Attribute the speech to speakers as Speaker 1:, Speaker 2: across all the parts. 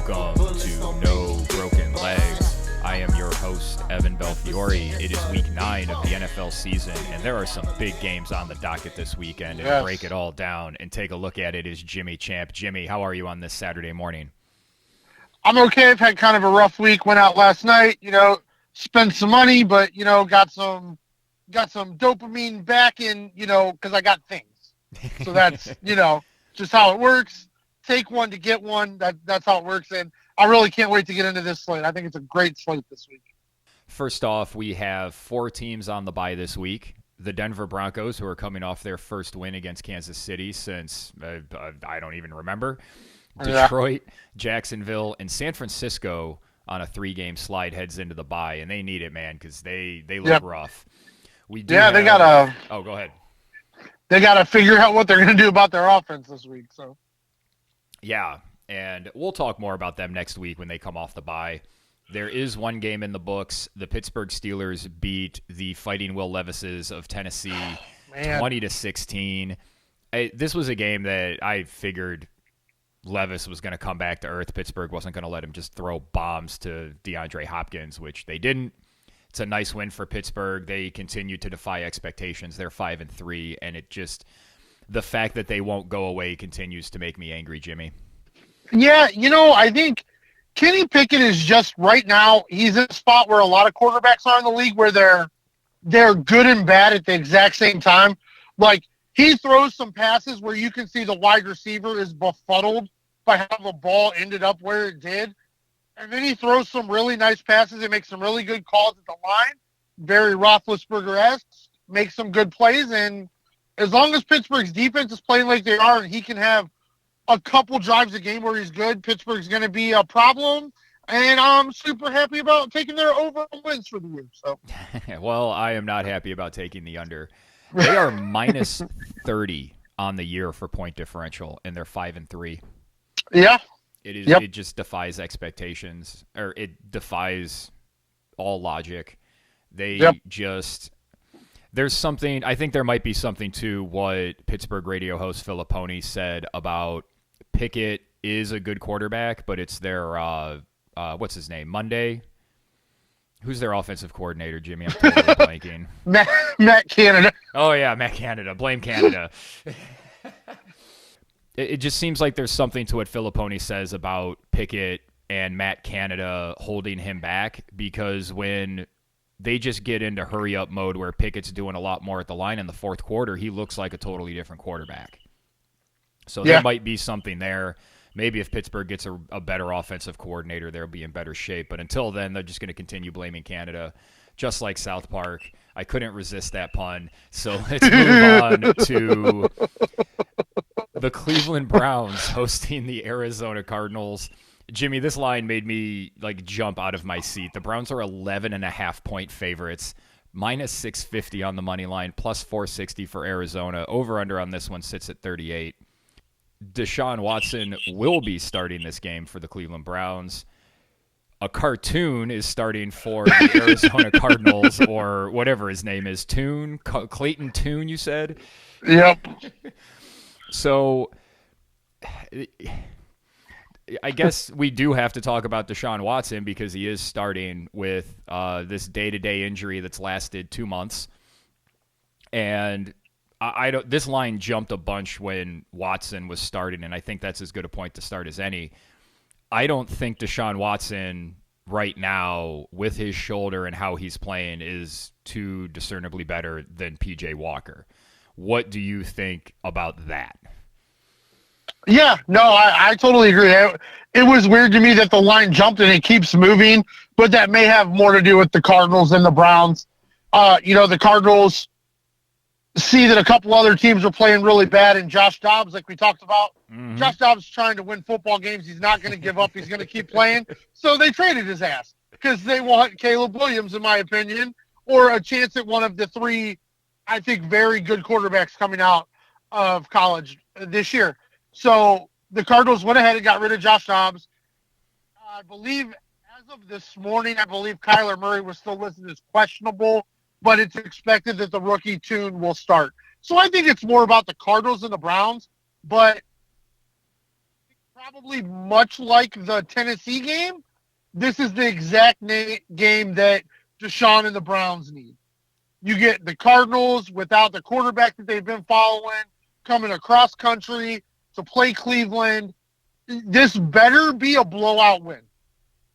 Speaker 1: Welcome to No Broken Legs. I am your host, Evan Belfiore. It is week 9 of the NFL season, and there are some big games on the docket this weekend. And to break it all down and take a look at it is Jimmy Champ. Jimmy, how are you on this Saturday morning?
Speaker 2: I'm okay. I've had kind of a rough week. Went out last night, spent some money, but, got some dopamine back in, because I got things. So that's, just how it works. Take one to get one. That's how it works. And I really can't wait to get into this slate. I think it's a great slate this week.
Speaker 1: First off, we have 4 teams on the bye this week. The Denver Broncos, who are coming off their first win against Kansas City since I don't even remember. Detroit, Jacksonville, and San Francisco on a 3-game slide heads into the bye, and they need it, man, because they look rough.
Speaker 2: They gotta.
Speaker 1: Oh, go ahead.
Speaker 2: They gotta figure out what they're gonna do about their offense this week. So.
Speaker 1: Yeah, and we'll talk more about them next week when they come off the bye. There is one game in the books. The Pittsburgh Steelers beat the Fighting Will Levises of Tennessee 20-16. This was a game that I figured Levis was going to come back to earth. Pittsburgh wasn't going to let him just throw bombs to DeAndre Hopkins, which they didn't. It's a nice win for Pittsburgh. They continue to defy expectations. They're 5-3, and it just – the fact that they won't go away continues to make me angry, Jimmy.
Speaker 2: Yeah, I think Kenny Pickett is just right now, he's in a spot where a lot of quarterbacks are in the league where they're good and bad at the exact same time. Like, he throws some passes where you can see the wide receiver is befuddled by how the ball ended up where it did. And then he throws some really nice passes and makes some really good calls at the line. Very Roethlisberger-esque, makes some good plays, and as long as Pittsburgh's defense is playing like they are and he can have a couple drives a game where he's good, Pittsburgh's going to be a problem. And I'm super happy about taking their overall wins for the year. So,
Speaker 1: well, I am not happy about taking the under. They are minus 30 on the year for point differential, and they're 5-3.
Speaker 2: Yeah.
Speaker 1: It is. Yep. It just defies expectations, or it defies all logic. They just... There's something, I think there might be something to what Pittsburgh radio host Filipponi said about Pickett is a good quarterback, but it's their, what's his name, Monday? Who's their offensive coordinator, Jimmy? I'm totally blanking.
Speaker 2: Matt Canada.
Speaker 1: Oh, yeah, Matt Canada. Blame Canada. It just seems like there's something to what Filipponi says about Pickett and Matt Canada holding him back, because when they just get into hurry-up mode where Pickett's doing a lot more at the line in the fourth quarter, he looks like a totally different quarterback. So there might be something there. Maybe if Pittsburgh gets a better offensive coordinator, they'll be in better shape. But until then, they're just going to continue blaming Canada, just like South Park. I couldn't resist that pun. So let's move on to the Cleveland Browns hosting the Arizona Cardinals. Jimmy, this line made me jump out of my seat. The Browns are 11.5-point favorites, minus 650 on the money line, plus 460 for Arizona. Over/under on this one sits at 38. Deshaun Watson will be starting this game for the Cleveland Browns. A cartoon is starting for the Arizona Cardinals, or whatever his name is. Clayton Tune, you said?
Speaker 2: Yep.
Speaker 1: So I guess we do have to talk about Deshaun Watson because he is starting with this day-to-day injury that's lasted 2 months. And I don't. This line jumped a bunch when Watson was starting, and I think that's as good a point to start as any. I don't think Deshaun Watson right now, with his shoulder and how he's playing, is too discernibly better than P.J. Walker. What do you think about that?
Speaker 2: Yeah, no, I totally agree. It was weird to me that the line jumped and it keeps moving, but that may have more to do with the Cardinals than the Browns. The Cardinals see that a couple other teams are playing really bad, and Josh Dobbs, like we talked about, Josh Dobbs is trying to win football games. He's not going to give up. He's going to keep playing. So they traded his ass because they want Caleb Williams, in my opinion, or a chance at one of the 3, I think, very good quarterbacks coming out of college this year. So the Cardinals went ahead and got rid of Josh Dobbs. I believe as of this morning, Kyler Murray was still listed as questionable, but it's expected that the rookie Tune will start. So I think it's more about the Cardinals than the Browns, but probably much like the Tennessee game, this is the exact game that Deshaun and the Browns need. You get the Cardinals without the quarterback that they've been following, coming across country to play Cleveland. This better be a blowout win.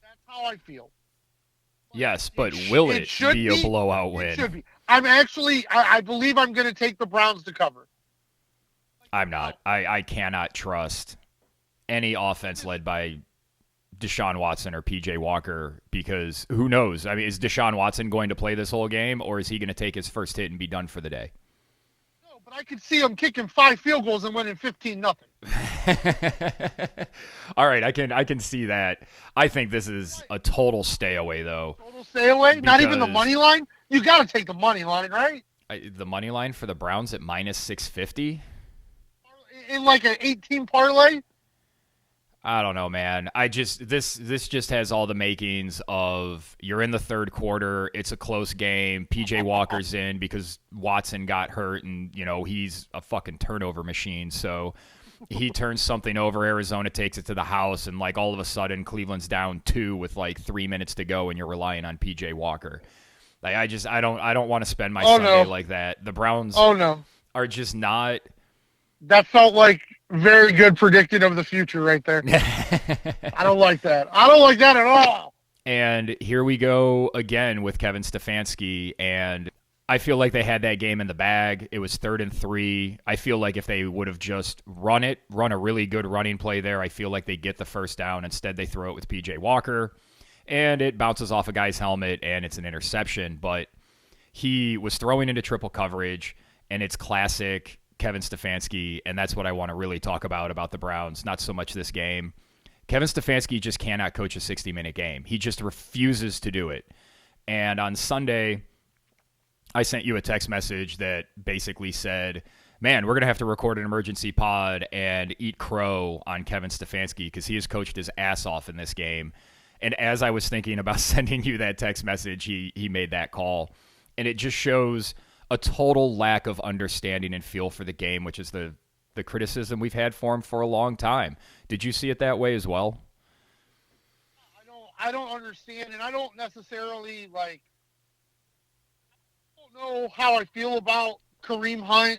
Speaker 2: That's how I feel.
Speaker 1: Yes, but will it be a blowout win?
Speaker 2: It should be. I believe I'm going to take the Browns to cover.
Speaker 1: I'm not. I cannot trust any offense led by Deshaun Watson or PJ Walker, because who knows? I mean, is Deshaun Watson going to play this whole game, or is he going to take his first hit and be done for the day?
Speaker 2: No, but I could see him kicking 5 field goals and winning 15-0.
Speaker 1: All right, I can see that. I think this is a total stay away, though.
Speaker 2: Total stay away? Not even the money line? You got to take the money line, right?
Speaker 1: The money line for the Browns at minus 650?
Speaker 2: In like an 18 parlay?
Speaker 1: I don't know, man. This just has all the makings of you're in the third quarter, it's a close game, PJ Walker's in because Watson got hurt, and he's a fucking turnover machine, so he turns something over, Arizona takes it to the house, and like all of a sudden Cleveland's down 2 with like 3 minutes to go, and you're relying on PJ Walker. Like I don't want to spend my Sunday like that. The Browns are just not.
Speaker 2: That felt like very good predicting of the future right there. I don't like that. I don't like that at all.
Speaker 1: And here we go again with Kevin Stefanski, and I feel like they had that game in the bag. It was 3rd and 3. I feel like if they would have just run a really good running play there, I feel like they get the first down. Instead, they throw it with PJ Walker, and it bounces off a guy's helmet, and it's an interception. But he was throwing into triple coverage, and it's classic Kevin Stefanski, and that's what I want to really talk about the Browns, not so much this game. Kevin Stefanski just cannot coach a 60-minute game. He just refuses to do it. And on Sunday, I sent you a text message that basically said, man, we're going to have to record an emergency pod and eat crow on Kevin Stefanski because he has coached his ass off in this game. And as I was thinking about sending you that text message, he made that call. And it just shows a total lack of understanding and feel for the game, which is the criticism we've had for him for a long time. Did you see it that way as well?
Speaker 2: I don't understand, and I don't necessarily I don't know how I feel about Kareem Hunt.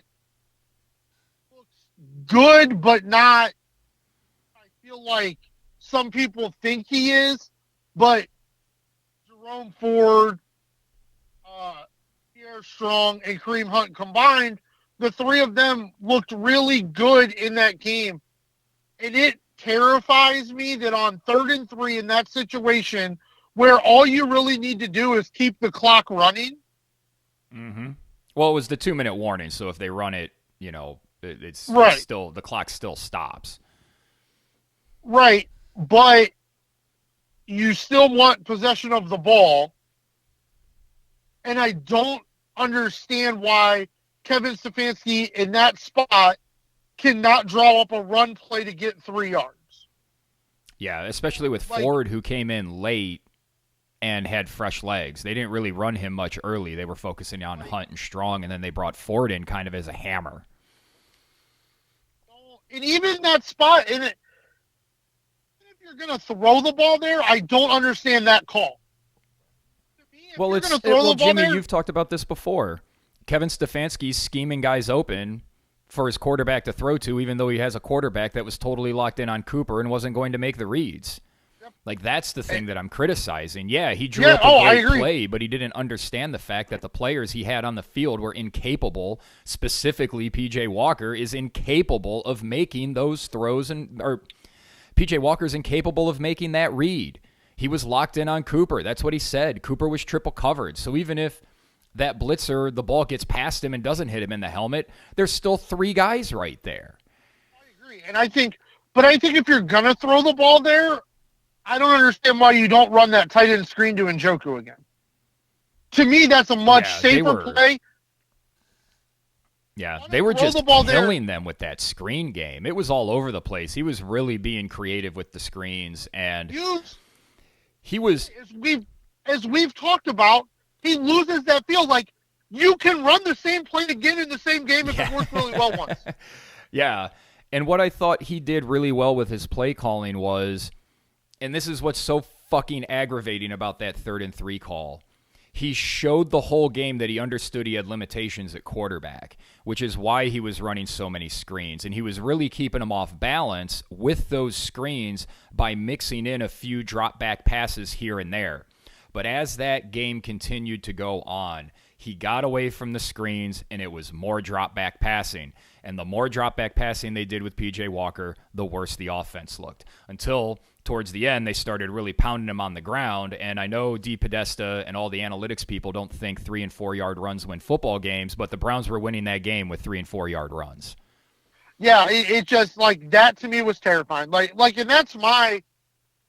Speaker 2: Looks good, but not. I feel like some people think he is, but Jerome Ford, Strong, and Kareem Hunt combined, the 3 of them looked really good in that game. And it terrifies me that on 3rd and 3 in that situation where all you really need to do is keep the clock running.
Speaker 1: Mm-hmm. Well, it was the 2-minute warning, so if they run it, it's
Speaker 2: right.
Speaker 1: Still the clock still stops.
Speaker 2: Right, but you still want possession of the ball. And I don't understand why Kevin Stefanski in that spot cannot draw up a run play to get 3 yards.
Speaker 1: Yeah, especially with Ford, who came in late and had fresh legs. They didn't really run him much early. They were focusing on Hunt and Strong, and then they brought Ford in kind of as a hammer.
Speaker 2: And even that spot, if you're going to throw the ball there, I don't understand that call.
Speaker 1: Well, Jimmy, you've talked about this before. Kevin Stefanski's scheming guys open for his quarterback to throw to, even though he has a quarterback that was totally locked in on Cooper and wasn't going to make the reads. Yep. That's the thing that I'm criticizing. Yeah, he drew up a great play, but he didn't understand the fact that the players he had on the field were incapable. Specifically, PJ Walker is incapable of making those throws, or PJ Walker's incapable of making that read. He was locked in on Cooper. That's what he said. Cooper was triple covered. So even if that blitzer, the ball gets past him and doesn't hit him in the helmet, there's still 3 guys right there.
Speaker 2: I agree. And I think if you're going to throw the ball there, I don't understand why you don't run that tight end screen to Njoku again. To me, that's a much safer play.
Speaker 1: Yeah, they were just killing them with that screen game. It was all over the place. He was really being creative with the screens, and he was,
Speaker 2: as we've talked about, he loses that field. You can run the same play again in the same game if it works really well once.
Speaker 1: Yeah, And what I thought he did really well with his play calling was, and this is what's so fucking aggravating about that 3rd and 3 call, he showed the whole game that he understood he had limitations at quarterback, which is why he was running so many screens. And he was really keeping them off balance with those screens by mixing in a few drop back passes here and there. But as that game continued to go on, he got away from the screens and it was more drop back passing. And the more drop back passing they did with PJ Walker, the worse the offense looked. Until towards the end, they started really pounding him on the ground. And I know D. Podesta and all the analytics people don't think 3 and 4 yard runs win football games, but the Browns were winning that game with 3 and 4 yard runs.
Speaker 2: Yeah, it just, like, that to me was terrifying. Like, and that's my,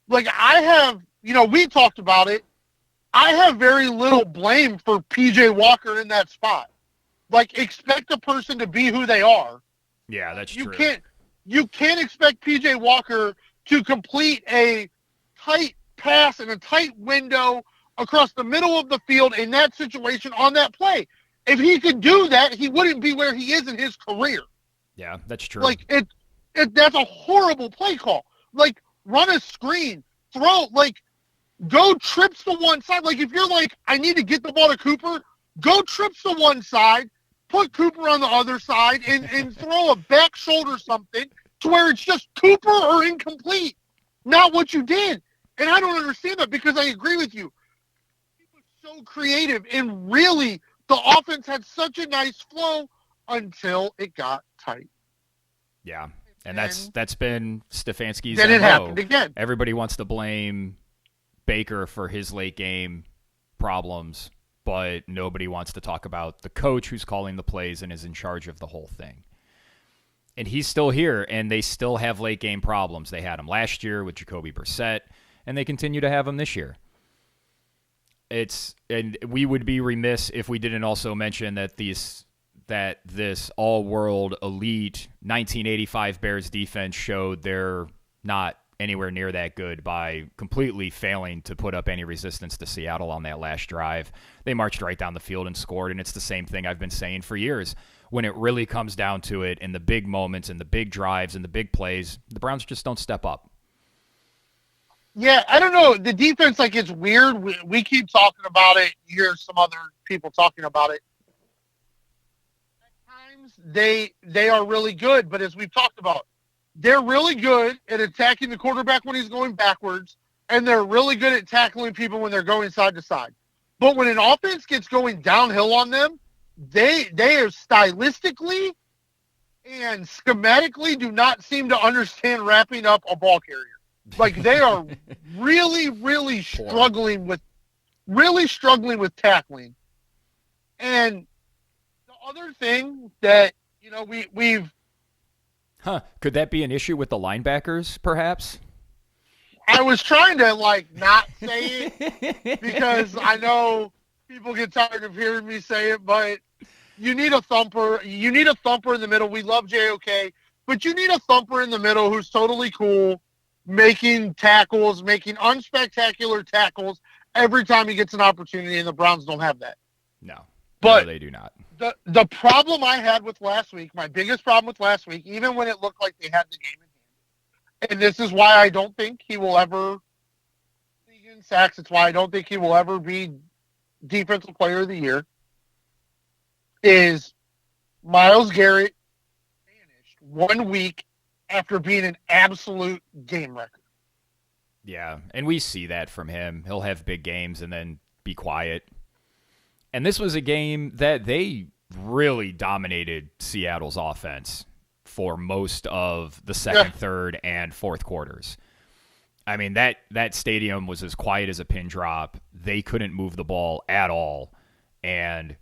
Speaker 2: like, I have, we talked about it. I have very little blame for PJ Walker in that spot. Like, expect a person to be who they are.
Speaker 1: Yeah, that's true.
Speaker 2: You can't expect PJ Walker to complete a tight pass in a tight window across the middle of the field in that situation on that play. If he could do that, he wouldn't be where he is in his career.
Speaker 1: Yeah, that's true.
Speaker 2: Like, that's a horrible play call. Like, run a screen, go trips to one side. Like, if you're like, I need to get the ball to Cooper, go trips to one side, put Cooper on the other side, and throw a back shoulder something to where it's just Cooper or incomplete. Not what you did. And I don't understand that, because I agree with you. He was so creative, and really, the offense had such a nice flow until it got tight.
Speaker 1: Yeah, and that's been Stefanski's
Speaker 2: Then
Speaker 1: MO.
Speaker 2: it happened again.
Speaker 1: Everybody wants to blame Baker for his late game problems, but nobody wants to talk about the coach who's calling the plays and is in charge of the whole thing. And he's still here, and they still have late game problems. They had him last year with Jacoby Brissett, and they continue to have him this year. And we would be remiss if we didn't also mention that this all-world elite 1985 Bears defense showed they're not anywhere near that good by completely failing to put up any resistance to Seattle on that last drive. They marched right down the field and scored, and it's the same thing I've been saying for years. When it really comes down to it, in the big moments, and the big drives, and the big plays, the Browns just don't step up.
Speaker 2: Yeah, I don't know. The defense, like, it's weird. We keep talking about it. You hear some other people talking about it. At times, they are really good, but as we've talked about, they're really good at attacking the quarterback when he's going backwards, and they're really good at tackling people when they're going side to side. But when an offense gets going downhill on them, they are stylistically and schematically do not seem to understand wrapping up a ball carrier. Like, they are really, really struggling with tackling. And the other thing that, we've
Speaker 1: Could that be an issue with the linebackers, perhaps?
Speaker 2: I was trying to, not say it because I know people get tired of hearing me say it, but you need a thumper. You need a thumper in the middle. We love JOK, but you need a thumper in the middle who's totally cool, making tackles, making unspectacular tackles every time he gets an opportunity, and the Browns don't have that.
Speaker 1: No,
Speaker 2: but
Speaker 1: they do not.
Speaker 2: The problem I had with last week, my biggest problem with last week, even when it looked like they had the game in hand, and this is why I don't think he will ever lead in sacks. It's why I don't think he will ever be Defensive Player of the Year, is Myles Garrett vanished 1 week after being an absolute game wrecker.
Speaker 1: Yeah, and we see that from him. He'll have big games and then be quiet. And this was a game that they really dominated Seattle's offense for most of the second, third, and fourth quarters. I mean, that stadium was as quiet as a pin drop. They couldn't move the ball at all. And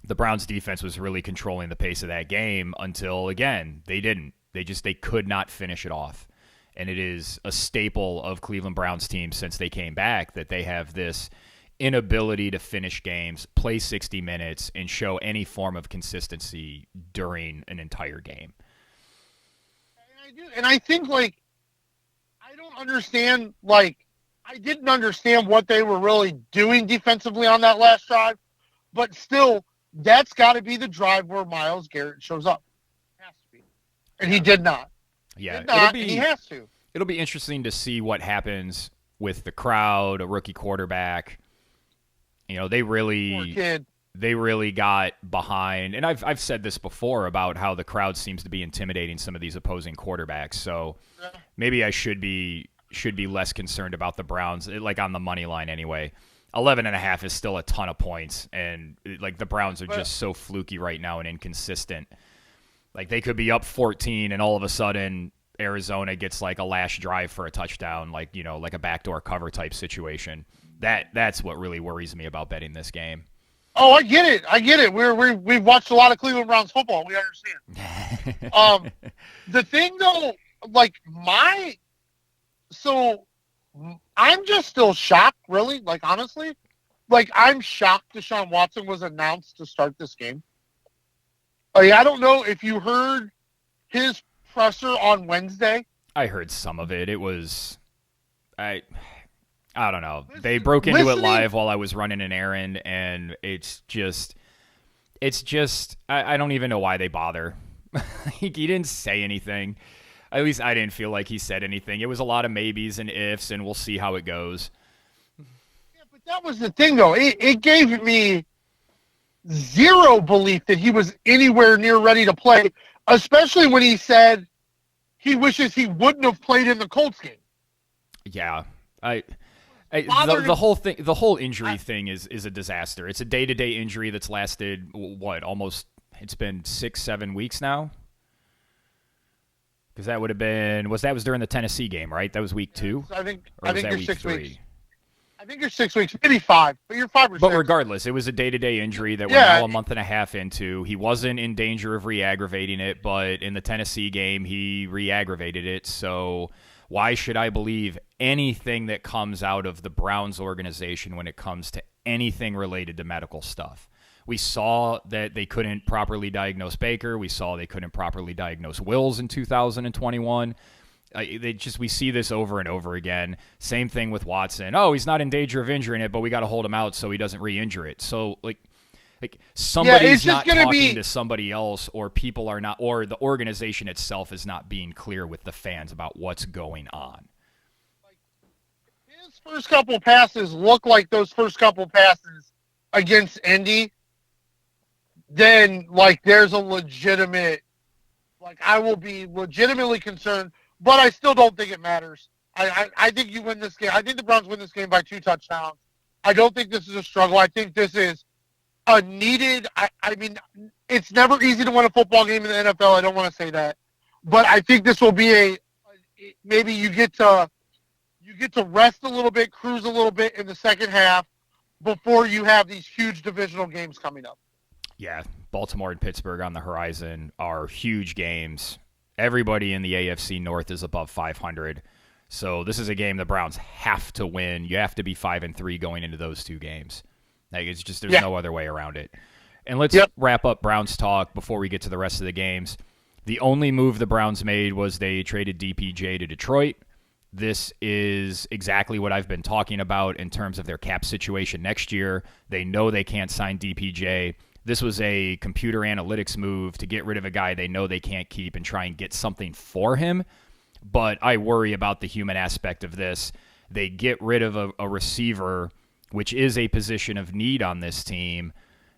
Speaker 1: the Browns defense was really controlling the pace of that game until, again, they didn't. They could not finish it off. And it is a staple of Cleveland Browns teams since they came back that they have this inability to finish games, play 60 minutes, and show any form of consistency during an entire game.
Speaker 2: And I think, I don't understand, I didn't understand what they were really doing defensively on that last drive, but still, that's got to be the drive where Myles Garrett shows up. It has to be. and he did not.
Speaker 1: Yeah,
Speaker 2: And he has to.
Speaker 1: It'll be interesting to see what happens with the crowd, a rookie quarterback. You know, they really got behind, and I've said this before about how the crowd seems to be intimidating some of these opposing quarterbacks. So maybe I should be less concerned about the Browns, like on the money line anyway. 11.5 is still a ton of points, and like the Browns are just so fluky right now and inconsistent. Like they could be up 14, and all of a sudden Arizona gets like a last drive for a touchdown, like like a backdoor cover type situation. That's what really worries me about betting this game.
Speaker 2: Oh, I get it. We've watched a lot of Cleveland Browns football. We understand. The thing though, like I'm just still shocked, really. Like honestly, like I'm shocked Deshaun Watson was announced to start this game. Like, I don't know if you heard his presser on Wednesday.
Speaker 1: I heard some of it. It was, I don't know. They broke into it live while I was running an errand, and it's just, I don't even know why they bother. He didn't say anything. At least I didn't feel like he said anything. It was a lot of maybes and ifs, and we'll see how it goes.
Speaker 2: Yeah, but that was the thing, though. It gave me zero belief that he was anywhere near ready to play, especially when he said he wishes he wouldn't have played in the Colts game.
Speaker 1: Yeah, the whole injury thing is a disaster. It's a day-to-day injury that's lasted almost. It's been 6-7 weeks now. Because that would have been that was during the Tennessee game, right? That was week 2.
Speaker 2: I think you're 6 weeks. I think you're 6 weeks, maybe 5, but you're 5 or 6.
Speaker 1: But regardless, it was a day-to-day injury that we're now a month and a half into. He wasn't in danger of re-aggravating it, but in the Tennessee game, he re-aggravated it. So why should I believe anything that comes out of the Browns organization when it comes to anything related to medical stuff? We saw that they couldn't properly diagnose Baker. We saw they couldn't properly diagnose Wills in 2021. We see this over and over again. Same thing with Watson. Oh, he's not in danger of injuring it, but we got to hold him out so he doesn't re-injure it. So like somebody's not talking to somebody else, or people are not, or the organization itself is not being clear with the fans about what's going on.
Speaker 2: His first couple passes look like those first couple passes against Indy. Then like there's a legitimate, like I will be legitimately concerned. But I still don't think it matters. I think you win this game. I think the Browns win this game by 2 touchdowns. I don't think this is a struggle. I think this is a needed. I mean, it's never easy to win a football game in the NFL. I don't want to say that, but I think this will be maybe you get to rest a little bit, cruise a little bit in the second half before you have these huge divisional games coming up.
Speaker 1: Yeah, Baltimore and Pittsburgh on the horizon are huge games. Everybody in the AFC North is above 500. So this is a game the Browns have to win. You have to be 5-3 going into those 2 games. Like it's just there's no other way around it. And let's wrap up Browns talk before we get to the rest of the games. The only move the Browns made was they traded DPJ to Detroit. This is exactly what I've been talking about in terms of their cap situation next year. They know they can't sign DPJ. This was a computer analytics move to get rid of a guy they know they can't keep and try and get something for him. But I worry about the human aspect of this. They get rid of a receiver, which is a position of need on this team.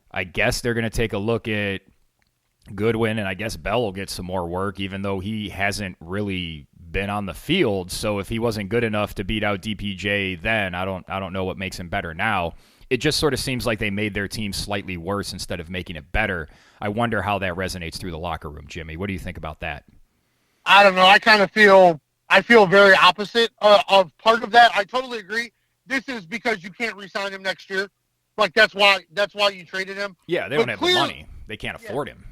Speaker 1: I guess they're going to take a look at Goodwin, and I guess Bell will get some more work, even though he hasn't really been on the field. So if he wasn't good enough to beat out DPJ then, I don't know what makes him better now. It just sort of seems like they made their team slightly worse instead of making it better. I wonder how that resonates through the locker room, Jimmy. What do you think about that?
Speaker 2: I don't know. I feel very opposite of part of that. I totally agree. This is because you can't re-sign him next year. Like that's why you traded him.
Speaker 1: Yeah, they don't have the money. They can't afford him.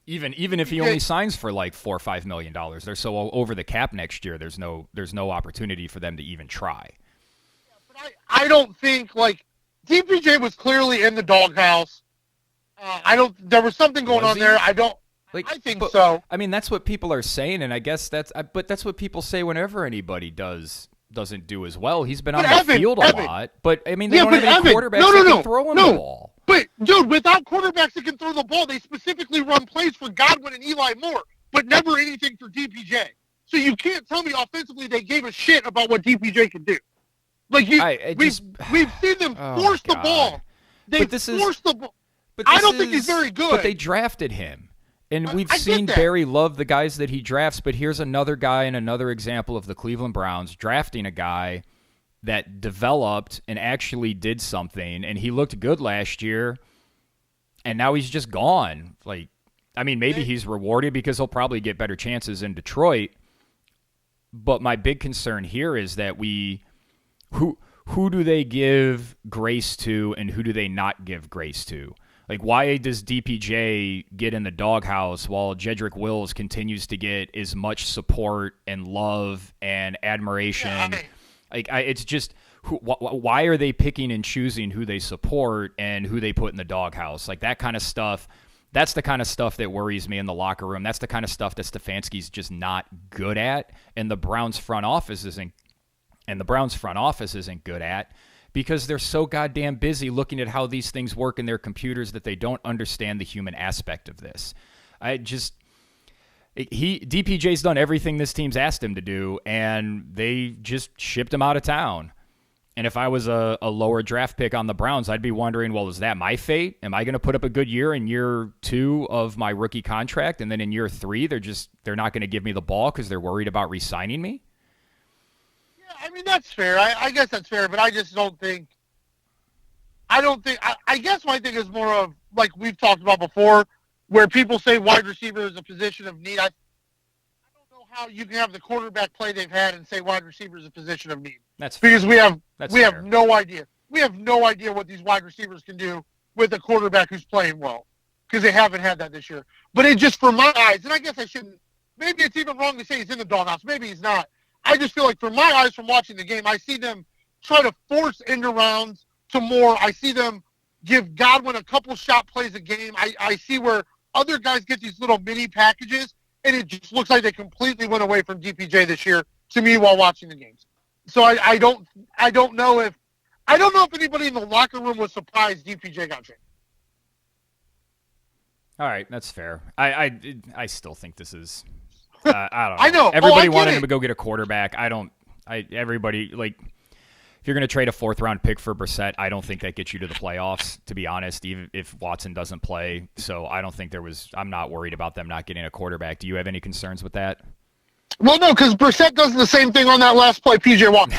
Speaker 1: Even if he only signs for like $4 or $5 million, they're so over the cap next year. There's no opportunity for them to even try.
Speaker 2: Yeah, but I don't think like DPJ was clearly in the doghouse. There was something going on there. I think so.
Speaker 1: I mean, that's what people are saying, and I guess that's what people say whenever anybody doesn't do as well. He's been on the field a lot, but I mean, they don't have any quarterbacks that can throw him the ball.
Speaker 2: But dude, without quarterbacks that can throw the ball, they specifically run plays for Godwin and Eli Moore. but never anything for DPJ. So you can't tell me offensively they gave a shit about what DPJ can do. Like we've seen them force the ball. They force the ball. I don't think he's very good.
Speaker 1: But they drafted him. And we've seen Barry love the guys that he drafts, but here's another guy and another example of the Cleveland Browns drafting a guy that developed and actually did something, and he looked good last year, and now he's just gone. Like, I mean, maybe he's rewarded because he'll probably get better chances in Detroit, but my big concern here is that who do they give grace to and who do they not give grace to? Like, why does DPJ get in the doghouse while Jedrick Wills continues to get as much support and love and admiration? Yeah, it's just, why are they picking and choosing who they support and who they put in the doghouse? Like, that kind of stuff, that's the kind of stuff that worries me in the locker room. That's the kind of stuff that Stefanski's just not good at, and the Browns front office isn't good at, because they're so goddamn busy looking at how these things work in their computers that they don't understand the human aspect of this. DPJ's done everything this team's asked him to do, and they just shipped him out of town. And if I was a lower draft pick on the Browns, I'd be wondering, well, is that my fate? Am I going to put up a good year in year 2 of my rookie contract, and then in year 3 they're not going to give me the ball because they're worried about re-signing me?
Speaker 2: I mean, that's fair. I guess that's fair, but I just don't think – I guess my thing is more of, like we've talked about before, where people say wide receiver is a position of need. I don't know how you can have the quarterback play they've had and say wide receiver is a position of need.
Speaker 1: That's fair.
Speaker 2: Because we have no idea. We have no idea what these wide receivers can do with a quarterback who's playing well, because they haven't had that this year. But it just, for my eyes, and I guess I shouldn't – maybe it's even wrong to say he's in the doghouse. Maybe he's not. I just feel like, from my eyes from watching the game, I see them try to force end arounds to more. I see them give Godwin a couple shot plays a game. I see where other guys get these little mini packages, and it just looks like they completely went away from DPJ this year to me while watching the games. So I don't know if anybody in the locker room was surprised DPJ got traded.
Speaker 1: All right, that's fair. I still think this is. I don't know.
Speaker 2: I know.
Speaker 1: Everybody wanted him to go get a quarterback. Everybody, like, if you're going to trade a 4th-round pick for Brissett, I don't think that gets you to the playoffs, to be honest, even if Watson doesn't play. So I don't think I'm not worried about them not getting a quarterback. Do you have any concerns with that?
Speaker 2: Well, no, because Brissett does the same thing on that last play P.J. Walker.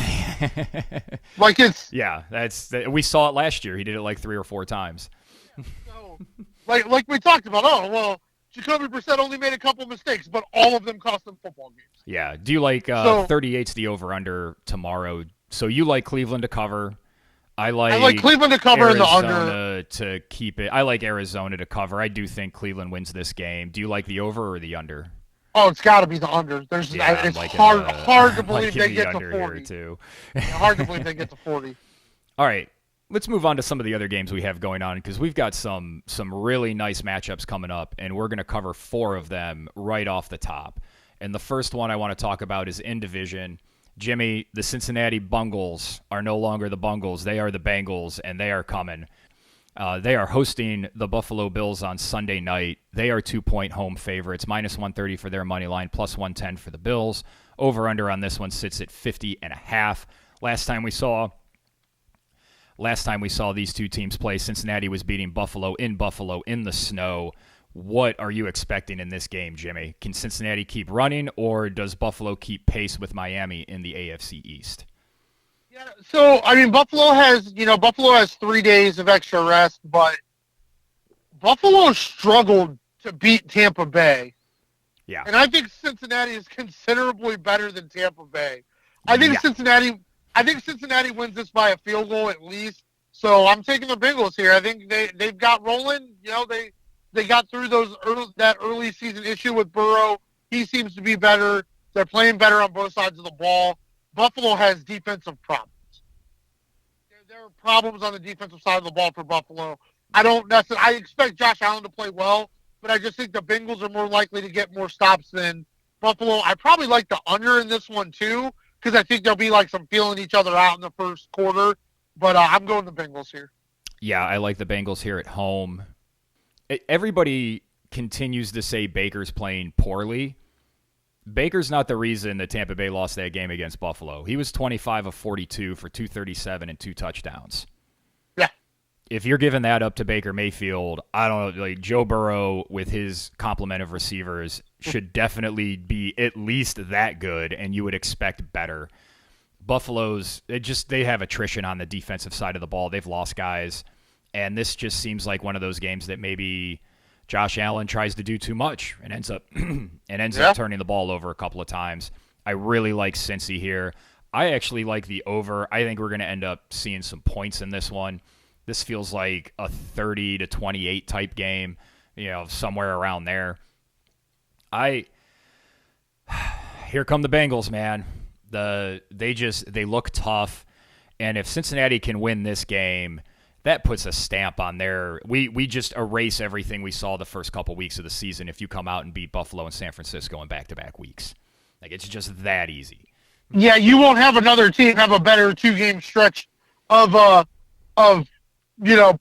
Speaker 2: Like, it's...
Speaker 1: Yeah, we saw it last year. He did it like 3 or 4 times.
Speaker 2: So, like we talked about, Jacoby Brissett only made a couple mistakes, but all of them cost them football games.
Speaker 1: Yeah. Do you like 38's the over-under tomorrow? So you like Cleveland to cover. I like
Speaker 2: Cleveland to cover in the under.
Speaker 1: Arizona to keep it. I like Arizona to cover. I do think Cleveland wins this game. Do you like the over or the under?
Speaker 2: Oh, it's got to be the under. It's hard to believe they get to 40.
Speaker 1: Too.
Speaker 2: Hard to believe they get to 40.
Speaker 1: All right. Let's move on to some of the other games we have going on, because we've got some really nice matchups coming up, and we're going to cover 4 of them right off the top. And the first one I want to talk about is in division. Jimmy, the Cincinnati Bungles are no longer the Bungles. They are the Bengals, and they are coming. They are hosting the Buffalo Bills on Sunday night. They are 2-point home favorites, -130 for their money line, +110 for the Bills. Over-under on this one sits at 50.5. Last time we saw these two teams play, Cincinnati was beating Buffalo in the snow. What are you expecting in this game, Jimmy? Can Cincinnati keep running, or does Buffalo keep pace with Miami in the AFC East?
Speaker 2: Yeah, so, I mean, Buffalo has 3 days of extra rest, but Buffalo struggled to beat Tampa Bay.
Speaker 1: Yeah.
Speaker 2: And I think Cincinnati is considerably better than Tampa Bay. I think Cincinnati wins this by a field goal at least. So I'm taking the Bengals here. I think they've got rolling. They got through that early season issue with Burrow. He seems to be better. They're playing better on both sides of the ball. Buffalo has defensive problems. There are problems on the defensive side of the ball for Buffalo. I expect Josh Allen to play well, but I just think the Bengals are more likely to get more stops than Buffalo. I probably like the under in this one too, because I think there'll be like some feeling each other out in the first quarter. But I'm going the Bengals here.
Speaker 1: Yeah, I like the Bengals here at home. Everybody continues to say Baker's playing poorly, Baker's not the reason that Tampa Bay lost that game against Buffalo. He was 25 of 42 for 237 and 2 touchdowns.
Speaker 2: Yeah.
Speaker 1: If you're giving that up to Baker Mayfield, I don't know, like Joe Burrow with his complement of receivers should definitely be at least that good, and you would expect better. Buffalo's, they have attrition on the defensive side of the ball. They've lost guys, and this just seems like one of those games that maybe Josh Allen tries to do too much and ends up turning the ball over a couple of times. I really like Cincy here. I actually like the over. I think we're going to end up seeing some points in this one. This feels like a 30-28 type game, somewhere around there. Here come the Bengals, man. They look tough, and if Cincinnati can win this game, that puts a stamp on there. We just erase everything we saw the first couple weeks of the season if you come out and beat Buffalo and San Francisco in back-to-back weeks. Like, it's just that easy.
Speaker 2: Yeah, you won't have another team have a better 2-game stretch of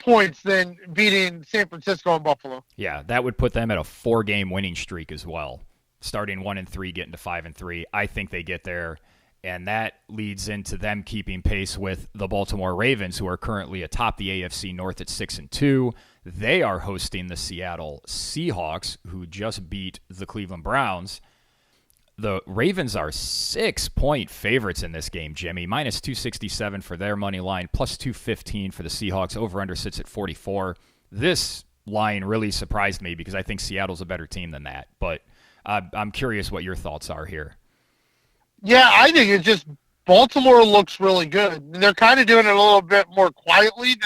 Speaker 2: points than beating San Francisco and Buffalo.
Speaker 1: Yeah, that would put them at a 4-game winning streak as well. Starting 1-3, getting to 5-3. I think they get there. And that leads into them keeping pace with the Baltimore Ravens, who are currently atop the AFC North at 6-2. They are hosting the Seattle Seahawks, who just beat the Cleveland Browns. The Ravens are 6-point favorites in this game, Jimmy. Minus 267 for their money line, plus 215 for the Seahawks. Over-under sits at 44. This line really surprised me because I think Seattle's a better team than that. But I'm curious what your thoughts are here.
Speaker 2: Yeah, I think it's just Baltimore looks really good. And they're kind of doing it a little bit more quietly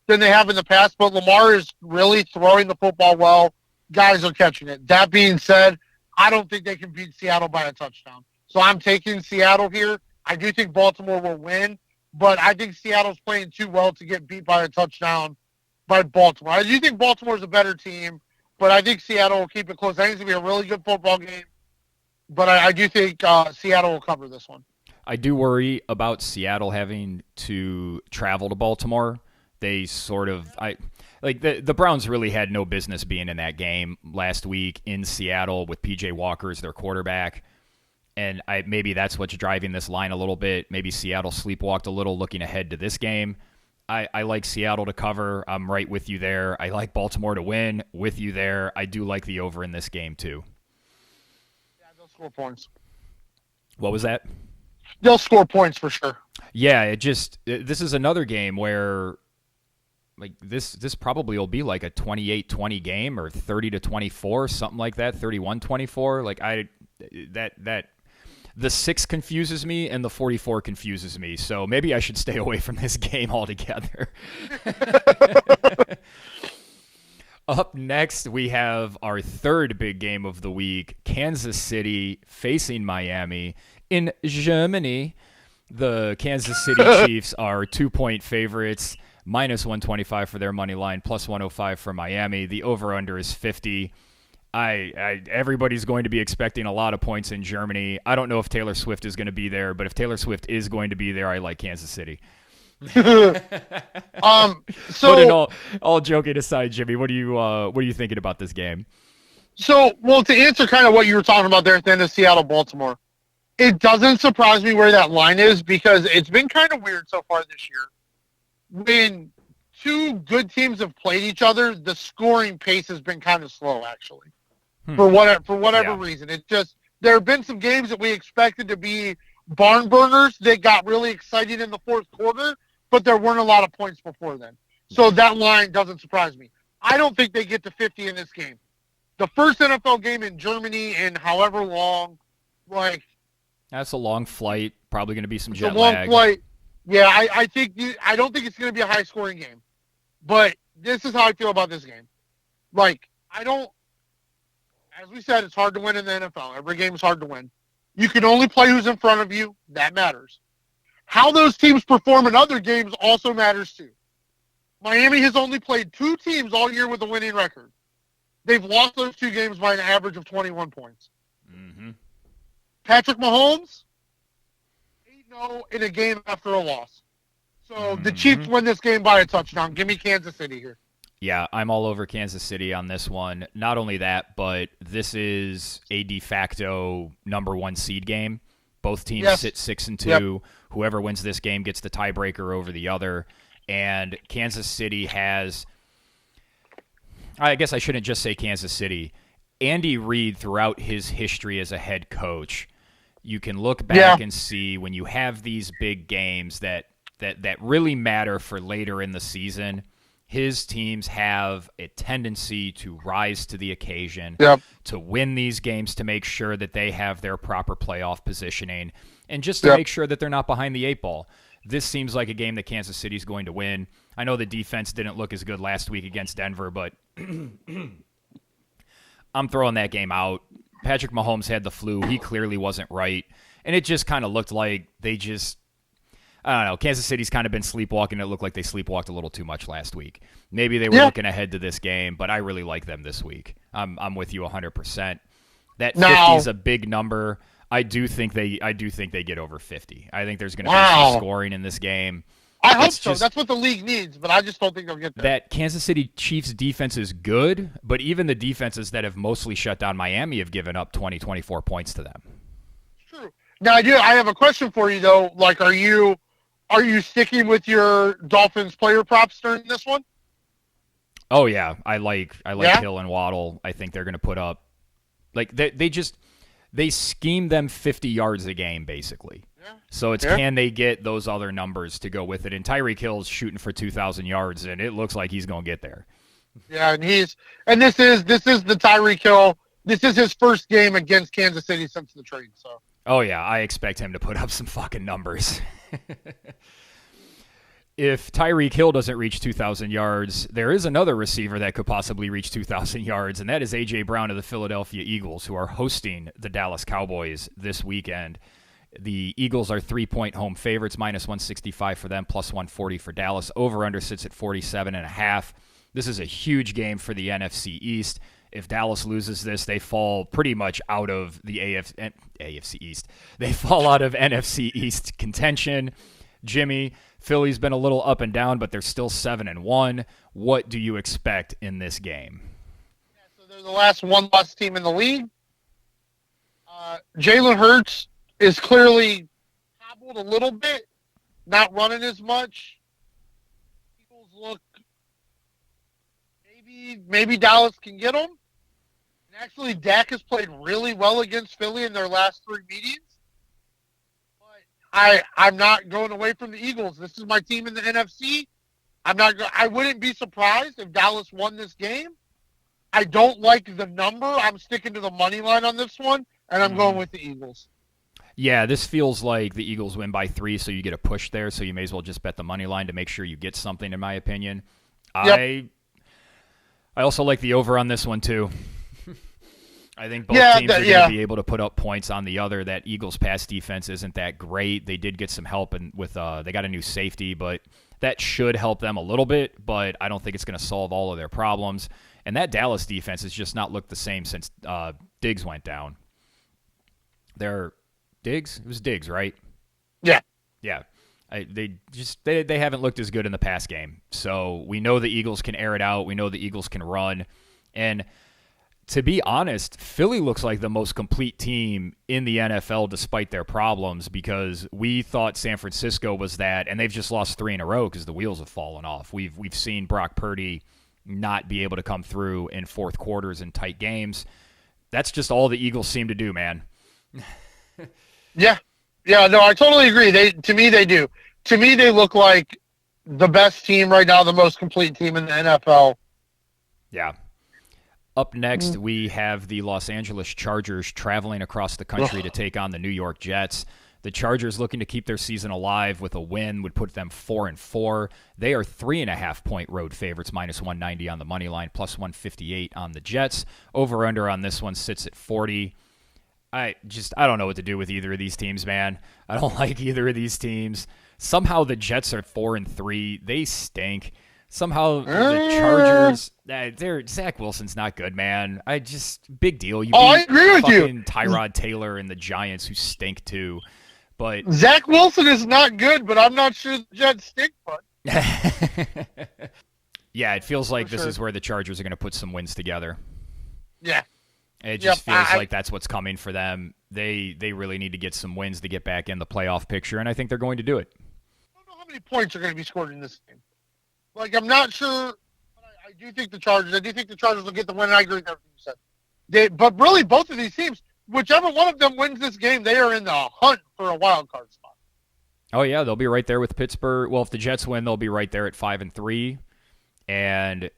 Speaker 2: than they have in the past, but Lamar is really throwing the football well. Guys are catching it. That being said, I don't think they can beat Seattle by a touchdown. So I'm taking Seattle here. I do think Baltimore will win, but I think Seattle's playing too well to get beat by a touchdown by Baltimore. I do think Baltimore's a better team, but I think Seattle will keep it close. I think it's going to be a really good football game. But I do think Seattle will cover this one.
Speaker 1: I do worry about Seattle having to travel to Baltimore. They the Browns really had no business being in that game last week in Seattle with PJ Walker as their quarterback. And maybe that's what's driving this line a little bit. Maybe Seattle sleepwalked a little looking ahead to this game. I like Seattle to cover. I'm right with you there. I like Baltimore to win with you there. I do like the over in this game too.
Speaker 2: Score points.
Speaker 1: What was that?
Speaker 2: They'll score points for sure.
Speaker 1: Yeah, this is another game where like this probably will be like a 28-20 game or 30-24, something like that, 31-24. Like the 6 confuses me and the 44 confuses me. So maybe I should stay away from this game altogether. Up next, we have our third big game of the week, Kansas City facing Miami. In Germany, the Kansas City Chiefs are 2-point favorites, minus 125 for their money line, plus 105 for Miami. The over-under is 50. Everybody's going to be expecting a lot of points in Germany. I don't know if Taylor Swift is going to be there, but if Taylor Swift is going to be there, I like Kansas City.
Speaker 2: So
Speaker 1: but all joking aside, Jimmy, what are you thinking about this game?
Speaker 2: So, well, to answer kind of what you were talking about there at the end of Seattle-Baltimore, it doesn't surprise me where that line is because it's been kind of weird so far this year. When two good teams have played each other, the scoring pace has been kind of slow, actually. For whatever reason. It just there have been some games that we expected to be barn burners that got really exciting in the fourth quarter, but there weren't a lot of points before then. So that line doesn't surprise me. I don't think they get to 50 in this game. The first NFL game in Germany in however long, like...
Speaker 1: That's a long flight. Probably going to be some jet
Speaker 2: lag. It's a long flight. Yeah, I don't think it's going to be a high-scoring game. But this is how I feel about this game. Like, as we said, it's hard to win in the NFL. Every game is hard to win. You can only play who's in front of you. That matters. How those teams perform in other games also matters too. Miami has only played 2 teams all year with a winning record. They've lost those 2 games by an average of 21 points.
Speaker 1: Mm-hmm.
Speaker 2: Patrick Mahomes, 8-0 in a game after a loss. So the Chiefs win this game by a touchdown. Give me Kansas City here.
Speaker 1: Yeah, I'm all over Kansas City on this one. Not only that, but this is a de facto number 1 seed game. Both teams
Speaker 2: Yes.
Speaker 1: sit 6-2.
Speaker 2: Yep.
Speaker 1: Whoever wins this game gets the tiebreaker over the other. And Kansas City has, I guess I shouldn't just say Kansas City. Andy Reid, throughout his history as a head coach, you can look back and see when you have these big games that really matter for later in the season, his teams have a tendency to rise to the occasion, to win these games, to make sure that they have their proper playoff positioning, and just to make sure that they're not behind the 8 ball. This seems like a game that Kansas City's going to win. I know the defense didn't look as good last week against Denver, but I'm throwing that game out. Patrick Mahomes had the flu. He clearly wasn't right. And it just kind of looked like I don't know. Kansas City's kind of been sleepwalking. It looked like they sleepwalked a little too much last week. Maybe they were looking ahead to this game, but I really like them this week. I'm with you 100%. That 50 is a big number. I do think they get over 50. I think there's going to be some scoring in this game.
Speaker 2: I hope so. That's what the league needs, but I just don't think they'll get there.
Speaker 1: That Kansas City Chiefs defense is good, but even the defenses that have mostly shut down Miami have given up 20, 24 points to them.
Speaker 2: True. Now, I have a question for you, though. Like, are you sticking with your Dolphins player props during this one?
Speaker 1: Oh yeah, I like Hill and Waddle. I think they're going to put up, like they scheme them 50 yards a game basically. Yeah. So it's can they get those other numbers to go with it? And Tyreek Hill's shooting for 2,000 yards, and it looks like he's going to get there.
Speaker 2: Yeah, and this is the Tyreek Hill. This is his first game against Kansas City since the trade. So.
Speaker 1: Oh yeah, I expect him to put up some fucking numbers. If Tyreek Hill doesn't reach 2,000 yards, there is another receiver that could possibly reach 2,000 yards, and that is A.J. Brown of the Philadelphia Eagles, who are hosting the Dallas Cowboys this weekend. The Eagles are 3-point home favorites, minus 165 for them, plus 140 for Dallas. Over-under sits at 47.5. This is a huge game for the NFC East. If Dallas loses this, they fall pretty much out of the AFC East. They fall out of NFC East contention. Jimmy, Philly's been a little up and down, but they're still 7-1. What do you expect in this game?
Speaker 2: Yeah, so they're the last one-loss team in the league. Jalen Hurts is clearly hobbled a little bit, not running as much. Eagles look maybe Dallas can get them. And actually, Dak has played really well against Philly in their last 3 meetings. I'm not going away from the Eagles. This is my team in the NFC. I wouldn't be surprised if Dallas won this game. I don't like the number. I'm sticking to the money line on this one, and I'm going with the Eagles.
Speaker 1: Yeah, this feels like the Eagles win by 3, so you get a push there, so you may as well just bet the money line to make sure you get something, in my opinion. Yep. I also like the over on this one, too. I think both teams are going to be able to put up points on the other. That Eagles pass defense isn't that great. They did get some help with they got a new safety, but that should help them a little bit, but I don't think it's going to solve all of their problems. And that Dallas defense has just not looked the same since Diggs went down. Diggs? It was Diggs, right?
Speaker 2: Yeah.
Speaker 1: Yeah. They haven't looked as good in the pass game. So we know the Eagles can air it out. We know the Eagles can run. And to be honest, Philly looks like the most complete team in the NFL despite their problems, because we thought San Francisco was that, and they've just lost 3 in a row because the wheels have fallen off. We've seen Brock Purdy not be able to come through in fourth quarters in tight games. That's just all the Eagles seem to do, man.
Speaker 2: Yeah, no, I totally agree. To me, they do. To me, they look like the best team right now, the most complete team in the NFL.
Speaker 1: Yeah. Up next, we have the Los Angeles Chargers traveling across the country to take on the New York Jets. The Chargers, looking to keep their season alive with a win, would put them 4-4. They are 3.5-point road favorites, minus 190 on the money line, plus 158 on the Jets. Over-under on this one sits at 40. I don't know what to do with either of these teams, man. I don't like either of these teams. Somehow the Jets are 4-3. They stink. Somehow the Chargers, Zach Wilson's not good, man. Big deal.
Speaker 2: I agree with you.
Speaker 1: Tyrod Taylor and the Giants, who stink too. But
Speaker 2: Zach Wilson is not good, but I'm not sure the Jets stink much.
Speaker 1: Yeah, it feels like this
Speaker 2: sure.
Speaker 1: is where the Chargers are going to put some wins together.
Speaker 2: Yeah.
Speaker 1: It just feels like that's what's coming for them. They really need to get some wins to get back in the playoff picture, and I think they're going to do it.
Speaker 2: I don't know how many points are going to be scored in this game. Like, I'm not sure. But I do think the Chargers will get the win, and I agree with everything you said. But really, both of these teams, whichever one of them wins this game, they are in the hunt for a wild card spot.
Speaker 1: Oh, yeah, they'll be right there with Pittsburgh. Well, if the Jets win, they'll be right there at 5-3. And,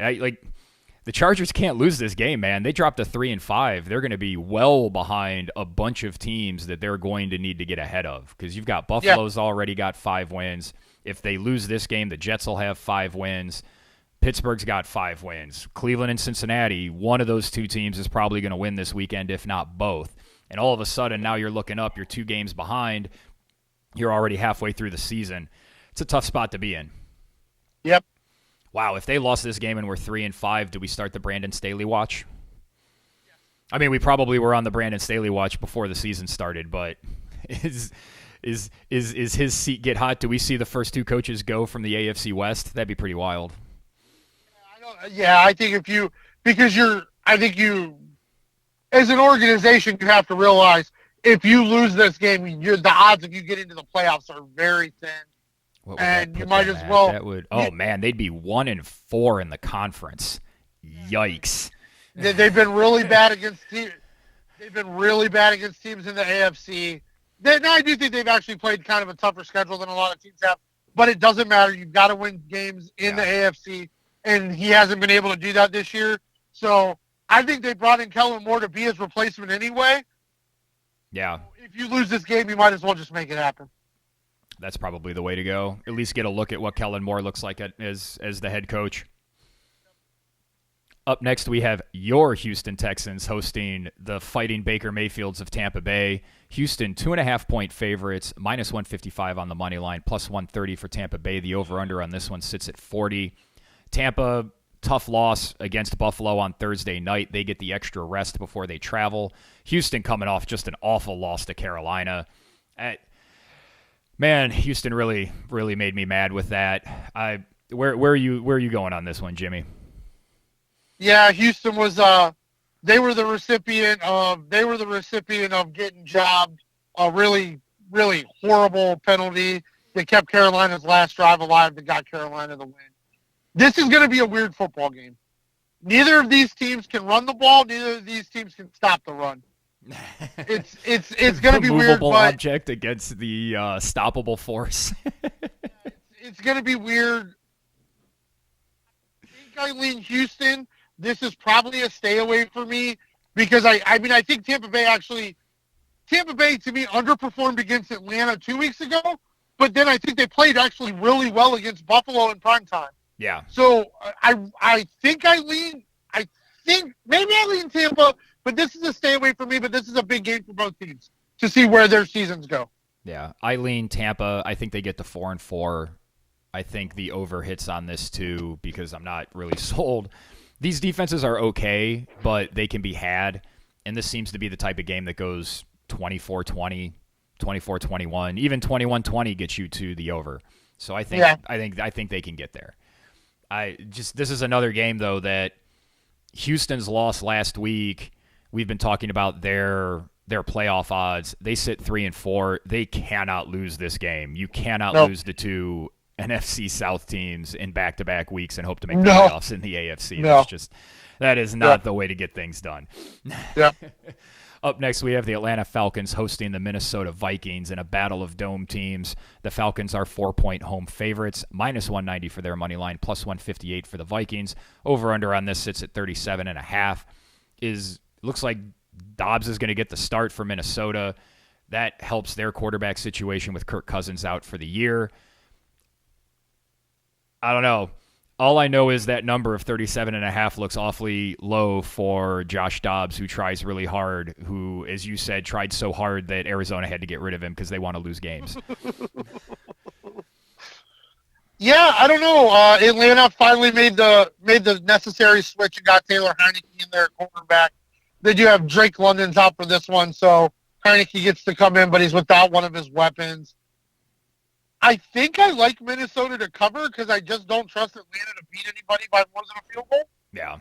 Speaker 1: the Chargers can't lose this game, man. They dropped to 3-5. They're going to be well behind a bunch of teams that they're going to need to get ahead of because you've got Buffalo's already got 5 wins. If they lose this game, the Jets will have 5 wins. Pittsburgh's got 5 wins. Cleveland and Cincinnati, one of those 2 teams is probably going to win this weekend, if not both. And all of a sudden, now you're looking up. You're 2 games behind. You're already halfway through the season. It's a tough spot to be in.
Speaker 2: Yep.
Speaker 1: Wow, if they lost this game and we're 3-5, do we start the Brandon Staley watch? I mean, we probably were on the Brandon Staley watch before the season started, but is his seat get hot? Do we see the first 2 coaches go from the AFC West? That'd be pretty wild.
Speaker 2: I think as an organization, you have to realize if you lose this game, the odds of you getting into the playoffs are very thin. And you might as well.
Speaker 1: Man, they'd be 1-4 in the conference. Yikes!
Speaker 2: They've been really bad against teams. They've been really bad against teams in the AFC. Now I do think they've actually played kind of a tougher schedule than a lot of teams have. But it doesn't matter. You've got to win games in the AFC, and he hasn't been able to do that this year. So I think they brought in Kellen Moore to be his replacement anyway.
Speaker 1: Yeah.
Speaker 2: If you lose this game, you might as well just make it happen.
Speaker 1: That's probably the way to go. At least get a look at what Kellen Moore looks like as the head coach. Up next, we have your Houston Texans hosting the Fighting Baker Mayfields of Tampa Bay. Houston, 2.5-point favorites, -155 on the money line, +130 for Tampa Bay. The over-under on this one sits at 40. Tampa, tough loss against Buffalo on Thursday night. They get the extra rest before they travel. Houston coming off just an awful loss to Carolina. Man, Houston really made me mad with that. Where are you going on this one, Jimmy?
Speaker 2: Yeah, Houston was they were the recipient of getting jobbed. A really horrible penalty that kept Carolina's last drive alive that got Carolina the win. This is going to be a weird football game. Neither of these teams can run the ball. Neither of these teams can stop the run. It's going to be weird,
Speaker 1: movable object against the stoppable force.
Speaker 2: It's going to be weird. I think I lean Houston. This is probably a stay away for me because I think Tampa Bay to me underperformed against Atlanta 2 weeks ago, but then I think they played actually really well against Buffalo in primetime.
Speaker 1: Yeah.
Speaker 2: So I think maybe I lean Tampa. But this is a stay away for me, but this is a big game for both teams to see where their seasons go.
Speaker 1: Yeah, I lean Tampa. I think they get to 4-4. I think the over hits on this too because I'm not really sold. These defenses are okay, but they can be had. And this seems to be the type of game that goes 24-20, 24-21, even 21-20 gets you to the over. So I think they can get there. This is another game though that Houston's loss last week. We've been talking about their playoff odds. They sit 3-4. They cannot lose this game. You cannot lose the 2 NFC South teams in back-to-back weeks and hope to make the playoffs in the AFC. That is not the way to get things done.
Speaker 2: Yeah.
Speaker 1: Up next, we have the Atlanta Falcons hosting the Minnesota Vikings in a battle of dome teams. The Falcons are 4-point home favorites, -190 for their money line, +158 for the Vikings. Over-under on this sits at 37.5. Looks like Dobbs is going to get the start for Minnesota. That helps their quarterback situation with Kirk Cousins out for the year. I don't know. All I know is that number of 37.5 looks awfully low for Josh Dobbs, who tries really hard, who, as you said, tried so hard that Arizona had to get rid of him because they want to lose games.
Speaker 2: Yeah, I don't know. Atlanta finally made the necessary switch and got Taylor Heineke in there at quarterback. They do have Drake London's out for this one, so Heineke gets to come in, but he's without one of his weapons. I think I like Minnesota to cover because I just don't trust Atlanta to beat anybody by more than a field goal.
Speaker 1: Yeah.
Speaker 2: I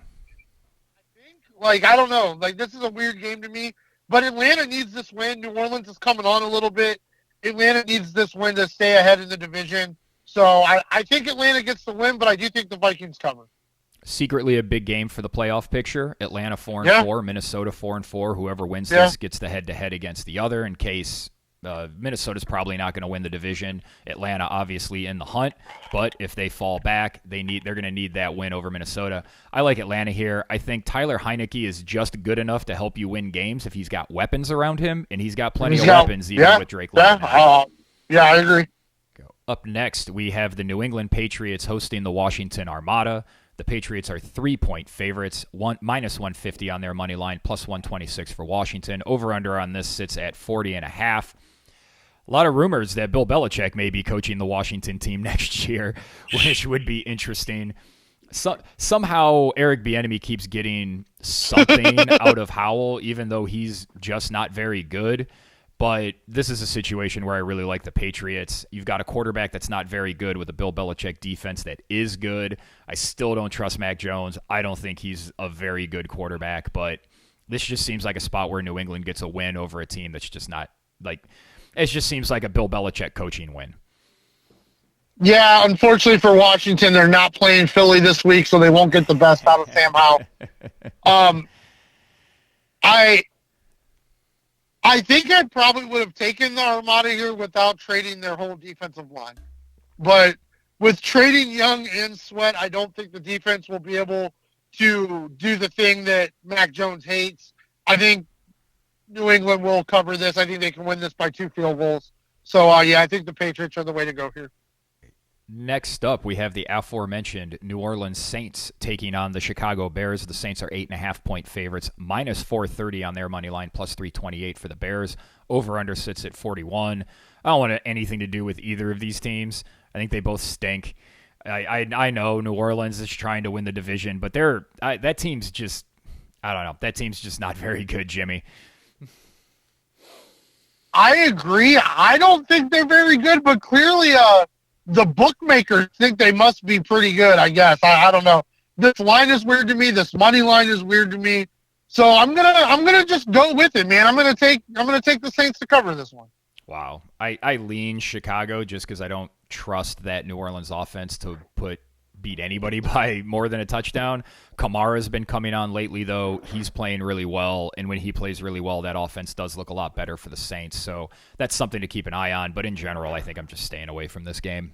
Speaker 2: think, like, I don't know. Like, this is a weird game to me. But Atlanta needs this win. New Orleans is coming on a little bit. Atlanta needs this win to stay ahead in the division. So I think Atlanta gets the win, but I do think the Vikings cover.
Speaker 1: Secretly a big game for the playoff picture. Atlanta 4-4, Minnesota 4-4. Whoever wins this gets the head-to-head against the other in case Minnesota's probably not going to win the division. Atlanta obviously in the hunt, but if they fall back, they're going to need that win over Minnesota. I like Atlanta here. I think Tyler Heineke is just good enough to help you win games if he's got weapons around him, and he's got plenty of weapons even with Drake London.
Speaker 2: I agree.
Speaker 1: Up next, we have the New England Patriots hosting the Washington Armada. The Patriots are 3-point favorites, minus 150 on their money line, plus 126 for Washington. Over-under on this sits at 40.5. A lot of rumors that Bill Belichick may be coaching the Washington team next year, which would be interesting. Somehow Eric Bieniemy keeps getting something out of Howell, even though he's just not very good. But this is a situation where I really like the Patriots. You've got a quarterback that's not very good with a Bill Belichick defense that is good. I still don't trust Mac Jones. I don't think he's a very good quarterback, but this just seems like a spot where New England gets a win over a team that's just not like – it just seems like a Bill Belichick coaching win.
Speaker 2: Yeah, unfortunately for Washington, they're not playing Philly this week, so they won't get the best out of Sam Howell. I think I probably would have taken the Armada here without trading their whole defensive line. But with trading Young and Sweat, I don't think the defense will be able to do the thing that Mac Jones hates. I think New England will cover this. I think they can win this by 2 field goals. So, I think the Patriots are the way to go here.
Speaker 1: Next up, we have the aforementioned New Orleans Saints taking on the Chicago Bears. The Saints are 8.5-point favorites, minus 430 on their money line, plus 328 for the Bears. Over-under sits at 41. I don't want anything to do with either of these teams. I think they both stink. I know New Orleans is trying to win the division, but that team's just, I don't know. That team's just not very good, Jimmy.
Speaker 2: I agree. I don't think they're very good, but clearly the bookmakers think they must be pretty good, I guess. I don't know. This line is weird to me. This money line is weird to me. So I'm gonna just go with it, man. I'm gonna take the Saints to cover this one.
Speaker 1: Wow. I lean Chicago just because I don't trust that New Orleans offense to beat anybody by more than a touchdown. Kamara's been coming on lately, though. He's playing really well, and when he plays really well, that offense does look a lot better for the Saints. So that's something to keep an eye on. But in general, I think I'm just staying away from this game.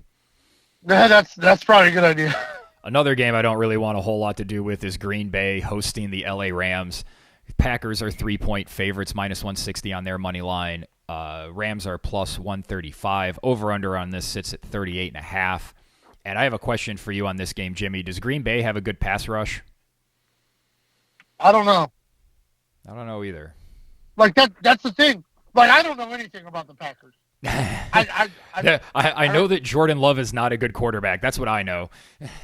Speaker 2: That's probably a good idea.
Speaker 1: Another game I don't really want a whole lot to do with is Green Bay hosting the LA Rams. Packers are 3-point favorites, minus 160 on their money line. Rams are plus 135. Over-under on this sits at 38.5. And I have a question for you on this game, Jimmy. Does Green Bay have a good pass rush?
Speaker 2: I don't know.
Speaker 1: I don't know either.
Speaker 2: Like that's the thing. Like I don't know anything about the Packers.
Speaker 1: I know that Jordan Love is not a good quarterback. That's what I know.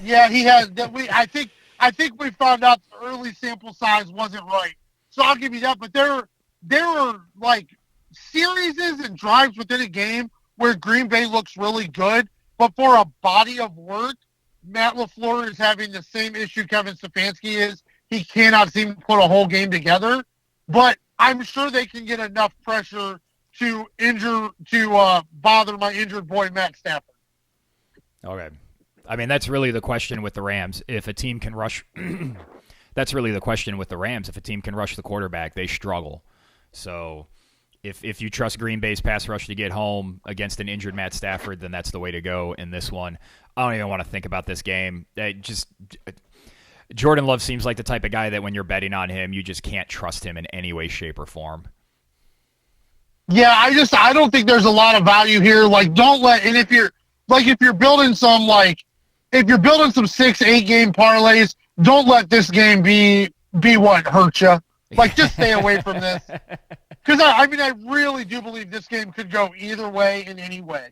Speaker 2: Yeah, he has. I think we found out the early sample size wasn't right. So I'll give you that. But there are like series and drives within a game where Green Bay looks really good. But for a body of work, Matt LaFleur is having the same issue Kevin Stefanski is. He cannot seem to put a whole game together. But I'm sure they can get enough pressure to bother my injured boy Matt Stafford.
Speaker 1: Okay. I mean, that's really the question with the Rams. If a team can rush that's really the question with the Rams. If a team can rush the quarterback, they struggle. So if you trust Green Bay's pass rush to get home against an injured Matt Stafford, then that's the way to go in this one. I don't even want to think about this game. Jordan Love seems like the type of guy that when you're betting on him, you just can't trust him in any way, shape, or form.
Speaker 2: Yeah, I don't think there's a lot of value here. Like, if you're building some 6-8 game parlays, don't let this game be what hurts you. Like, just stay away from this. Because, I really do believe this game could go either way in any way.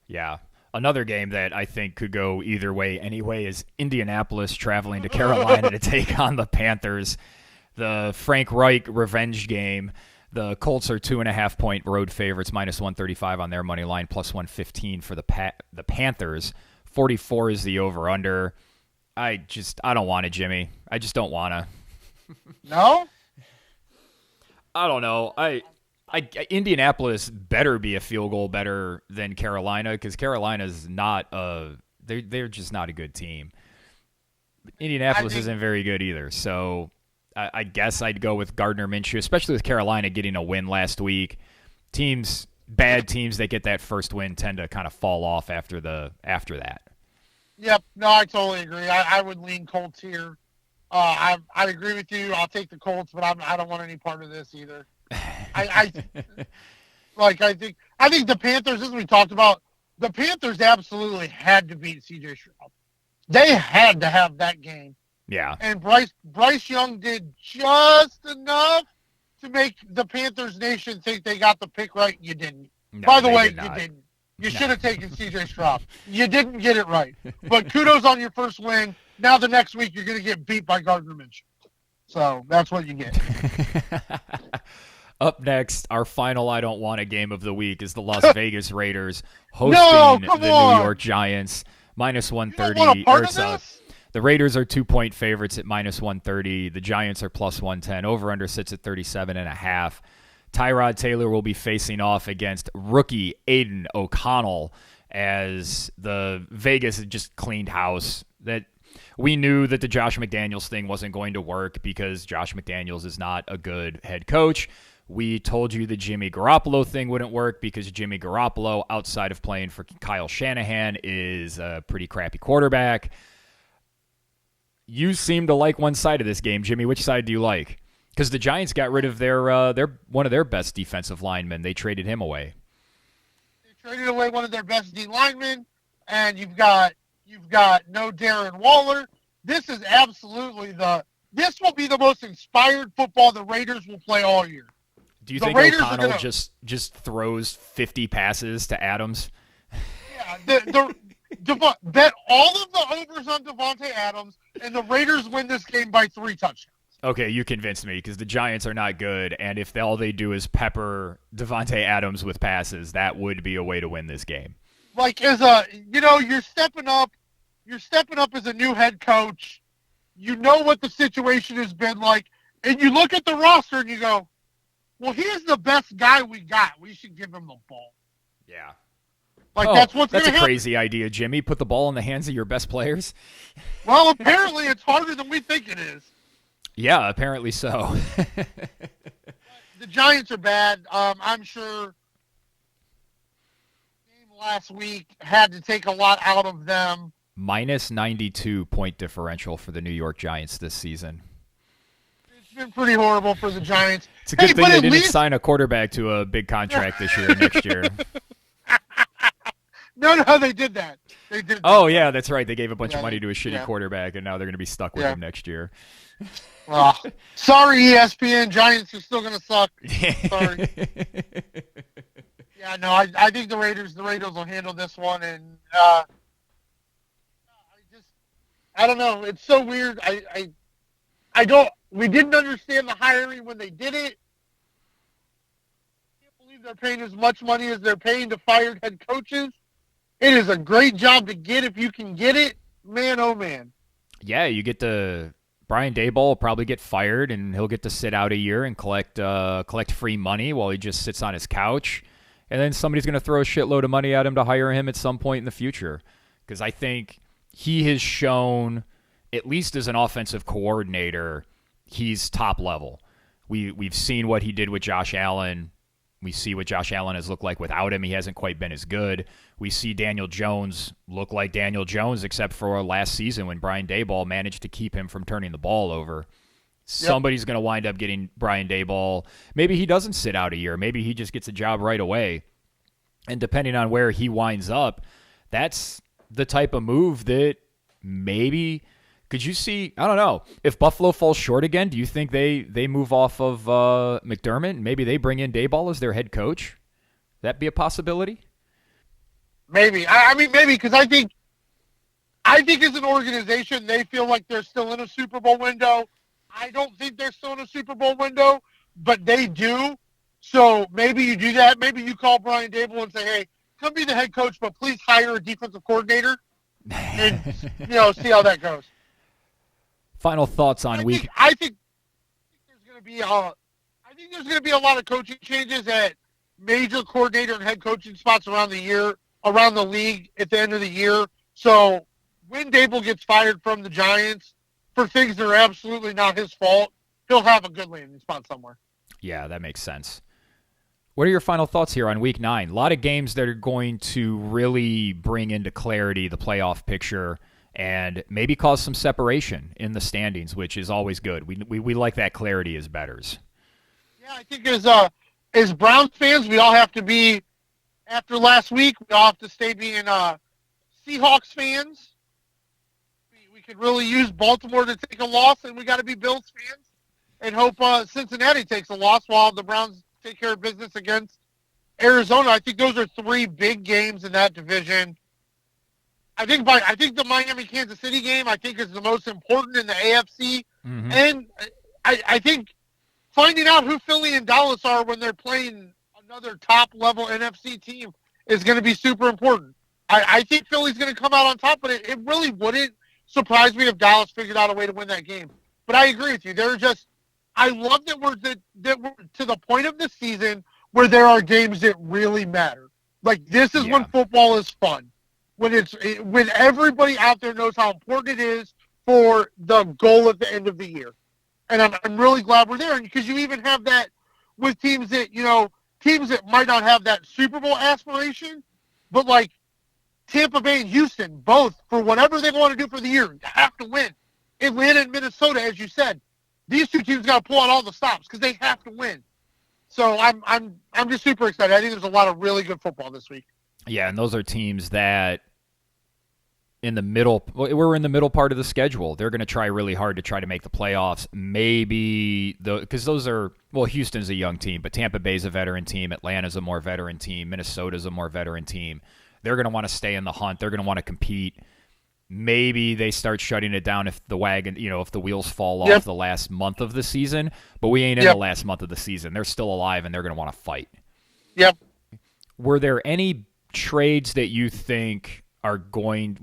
Speaker 1: Yeah. Another game that I think could go either way anyway is Indianapolis traveling to Carolina to take on the Panthers. The Frank Reich revenge game. The Colts are 2.5-point road favorites, -135 on their money line, +115 for the Panthers. 44 is the over/under. I don't want it, Jimmy. I just don't want to.
Speaker 2: No?
Speaker 1: I don't know. Indianapolis better be a field goal better than Carolina, because Carolina's not they're just not a good team. Indianapolis isn't very good either. So I guess I'd go with Gardner Minshew, especially with Carolina getting a win last week. Bad teams that get that first win tend to kind of fall off after that.
Speaker 2: Yep. No, I totally agree. I would lean Colts here. I agree with you. I'll take the Colts, but I don't want any part of this either. I think the Panthers, as we talked about, the Panthers absolutely had to beat C.J. Stroud. They had to have that game.
Speaker 1: Yeah.
Speaker 2: And Bryce Young did just enough to make the Panthers nation think they got the pick right. You didn't.
Speaker 1: No,
Speaker 2: By the way,
Speaker 1: you
Speaker 2: didn't. You should have taken C.J. Stroud. You didn't get it right. But kudos on your first win. Now the next week you're going to get beat by Gardner Minshew. So that's what you get.
Speaker 1: Up next, our final I don't want a game of the week is the Las Vegas Raiders hosting the New York Giants, -130. The Raiders are 2-point favorites at -130. The Giants are +110. Over/under sits at 37.5. Tyrod Taylor will be facing off against rookie Aiden O'Connell, as the Vegas had just cleaned house. That we knew that the Josh McDaniels thing wasn't going to work because Josh McDaniels is not a good head coach. We told you the Jimmy Garoppolo thing wouldn't work because Jimmy Garoppolo, outside of playing for Kyle Shanahan, is a pretty crappy quarterback. You seem to like one side of this game, Jimmy. Which side do you like? Because the Giants got rid of their one of their best defensive linemen. They traded him away.
Speaker 2: They traded away one of their best D linemen, and you've got no Darren Waller. This is absolutely this will be the most inspired football the Raiders will play all year.
Speaker 1: Do you think O'Connell just throws 50 passes to Adams?
Speaker 2: Yeah, bet all of the overs on Devontae Adams, and the Raiders win this game by 3 touchdowns.
Speaker 1: Okay, you convinced me, because the Giants are not good, and if all they do is pepper Devontae Adams with passes, that would be a way to win this game.
Speaker 2: Like, you're stepping up. You're stepping up as a new head coach. You know what the situation has been like, and you look at the roster and you go, well, here's the best guy we got. We should give him the ball.
Speaker 1: Yeah.
Speaker 2: That's what's going to happen.
Speaker 1: That's a crazy idea, Jimmy. Put the ball in the hands of your best players.
Speaker 2: Well, apparently it's harder than we think it is.
Speaker 1: Yeah, apparently so.
Speaker 2: The Giants are bad. I'm sure the game last week had to take a lot out of them.
Speaker 1: -92 point differential for the New York Giants this season.
Speaker 2: It's been pretty horrible for the Giants.
Speaker 1: It's a good thing they didn't sign a quarterback to a big contract this year or next year.
Speaker 2: No, they did that. They did.
Speaker 1: Oh, yeah, that's right. They gave a bunch of money to a shitty quarterback, and now they're going to be stuck with him next year.
Speaker 2: Sorry, ESPN. Giants are still going to suck. Sorry. Yeah, no, I think the Raiders will handle this one, and I don't know. It's so weird. We didn't understand the hiring when they did it. I can't believe they're paying as much money as they're paying to fired head coaches. It is a great job to get if you can get it. Man, oh, man.
Speaker 1: Yeah, you get to – Brian Daboll will probably get fired, and he'll get to sit out a year and collect free money while he just sits on his couch. And then somebody's going to throw a shitload of money at him to hire him at some point in the future. Because I think he has shown, at least as an offensive coordinator, he's top level. We've seen what he did with Josh Allen. We see what Josh Allen has looked like without him. He hasn't quite been as good. We see Daniel Jones look like Daniel Jones, except for last season when Brian Daboll managed to keep him from turning the ball over. Somebody's going to wind up getting Brian Daboll. Maybe he doesn't sit out a year. Maybe he just gets a job right away. And depending on where he winds up, that's the type of move that maybe – could you see, I don't know, if Buffalo falls short again, do you think they move off of McDermott and maybe they bring in Daboll as their head coach? That be a possibility?
Speaker 2: Maybe. I mean, maybe, because I think as an organization, they feel like they're still in a Super Bowl window. I don't think they're still in a Super Bowl window, but they do. So maybe you do that. Maybe you call Brian Dable and say, "Hey, come be the head coach, but please hire a defensive coordinator," and see how that goes.
Speaker 1: Final thoughts on week.
Speaker 2: I think there's going to be a lot of coaching changes at major coordinator and head coaching spots around the league at the end of the year. So when Dable gets fired from the Giants for things that are absolutely not his fault, he'll have a good landing spot somewhere.
Speaker 1: Yeah, that makes sense. What are your final thoughts here on Week 9? A lot of games that are going to really bring into clarity the playoff picture and maybe cause some separation in the standings, which is always good. We like that clarity as bettors.
Speaker 2: Yeah, I think as Browns fans, we all have to be, after last week, we all have to stay being Seahawks fans. We could really use Baltimore to take a loss, and we got to be Bills fans and hope Cincinnati takes a loss while the Browns take care of business against Arizona. I think those are three big games in that division. I think the Miami-Kansas City game, I think, is the most important in the AFC. Mm-hmm. And I think finding out who Philly and Dallas are when they're playing another top-level NFC team is going to be super important. I think Philly's going to come out on top, but it really wouldn't surprise me if Dallas figured out a way to win that game. But I agree with you. I love that we're to the point of the season where there are games that really matter. Like, this is when football is fun. When everybody out there knows how important it is for the goal at the end of the year. And I'm really glad we're there, because you even have that with teams that might not have that Super Bowl aspiration, but like Tampa Bay and Houston, both, for whatever they want to do for the year, have to win. Atlanta and Minnesota, as you said, these two teams got to pull out all the stops because they have to win. So I'm just super excited. I think there's a lot of really good football this week.
Speaker 1: Yeah, and those are teams that we're in the middle part of the schedule. They're going to try really hard to try to make the playoffs. Maybe because Houston's a young team, but Tampa Bay's a veteran team. Atlanta's a more veteran team. Minnesota's a more veteran team. They're going to want to stay in the hunt. They're going to want to compete. Maybe they start shutting it down if the wagon, if the wheels fall off the last month of the season. But we ain't in the last month of the season. They're still alive, and they're going to want to fight.
Speaker 2: Yep.
Speaker 1: Were there any trades that you think are going?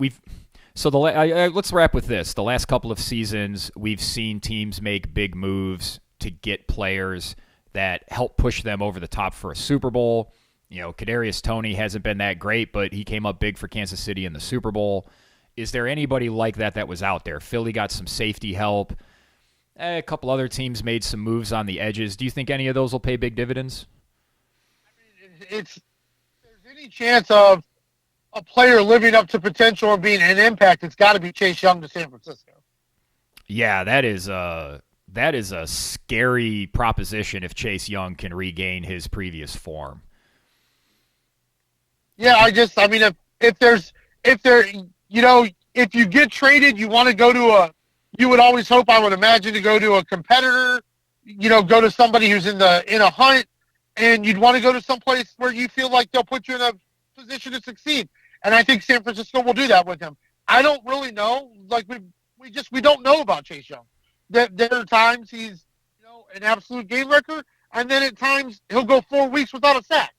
Speaker 1: Let's wrap with this. The last couple of seasons, we've seen teams make big moves to get players that help push them over the top for a Super Bowl. Kadarius Toney hasn't been that great, but he came up big for Kansas City in the Super Bowl. Is there anybody like that was out there? Philly got some safety help. A couple other teams made some moves on the edges. Do you think any of those will pay big dividends?
Speaker 2: If there's any chance of a player living up to potential or being an impact, it's got to be Chase Young to San Francisco.
Speaker 1: Yeah, that is a scary proposition if Chase Young can regain his previous form.
Speaker 2: Yeah, if you get traded, you want to go to you would always hope, I would imagine, to go to a competitor, go to somebody who's in a hunt, and you'd want to go to some place where you feel like they'll put you in a position to succeed. And I think San Francisco will do that with him. I don't really know. Like, we don't know about Chase Young. There are times he's, an absolute game wrecker, and then at times he'll go 4 weeks without a sack.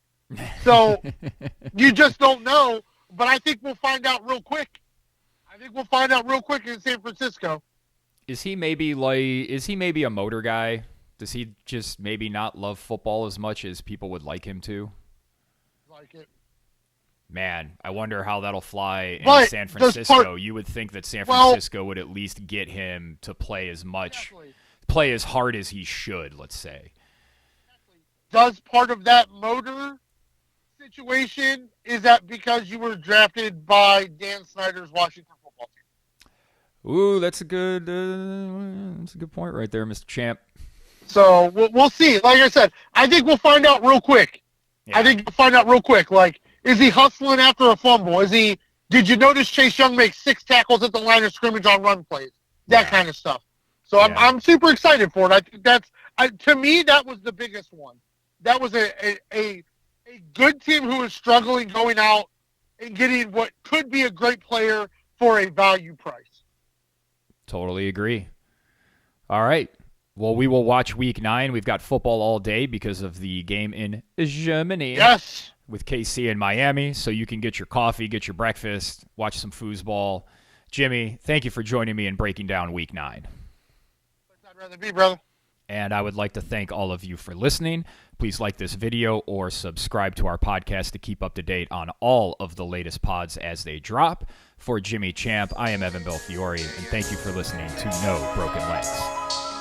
Speaker 2: So you just don't know. But I think we'll find out real quick. In San Francisco.
Speaker 1: Is he maybe a motor guy? Does he just maybe not love football as much as people would like him to?
Speaker 2: Like it.
Speaker 1: Man, I wonder how that'll fly in San Francisco. You would think that San Francisco would at least get him to play as hard as he should, let's say.
Speaker 2: Does part of that motor situation, is that because you were drafted by Dan Snyder's Washington football team?
Speaker 1: Ooh, that's a good point right there, Mr. Champ.
Speaker 2: So we'll see. Like I said, I think we'll find out real quick. Yeah. Like, is he hustling after a fumble? Did you notice Chase Young make 6 tackles at the line of scrimmage on run plays? That kind of stuff. So I'm super excited for it. I think to me, that was the biggest one. That was a good team who is struggling going out and getting what could be a great player for a value price.
Speaker 1: Totally agree. All right. Well, we will watch Week 9. We've got football all day because of the game in Germany.
Speaker 2: Yes.
Speaker 1: With KC in Miami, so you can get your coffee, get your breakfast, watch some foosball. Jimmy, thank you for joining me in breaking down Week 9.
Speaker 2: I'd rather be, brother.
Speaker 1: And I would like to thank all of you for listening. Please like this video or subscribe to our podcast to keep up to date on all of the latest pods as they drop. For Jimmy Champ, I am Evan Belfiore, and thank you for listening to No Broken Legs.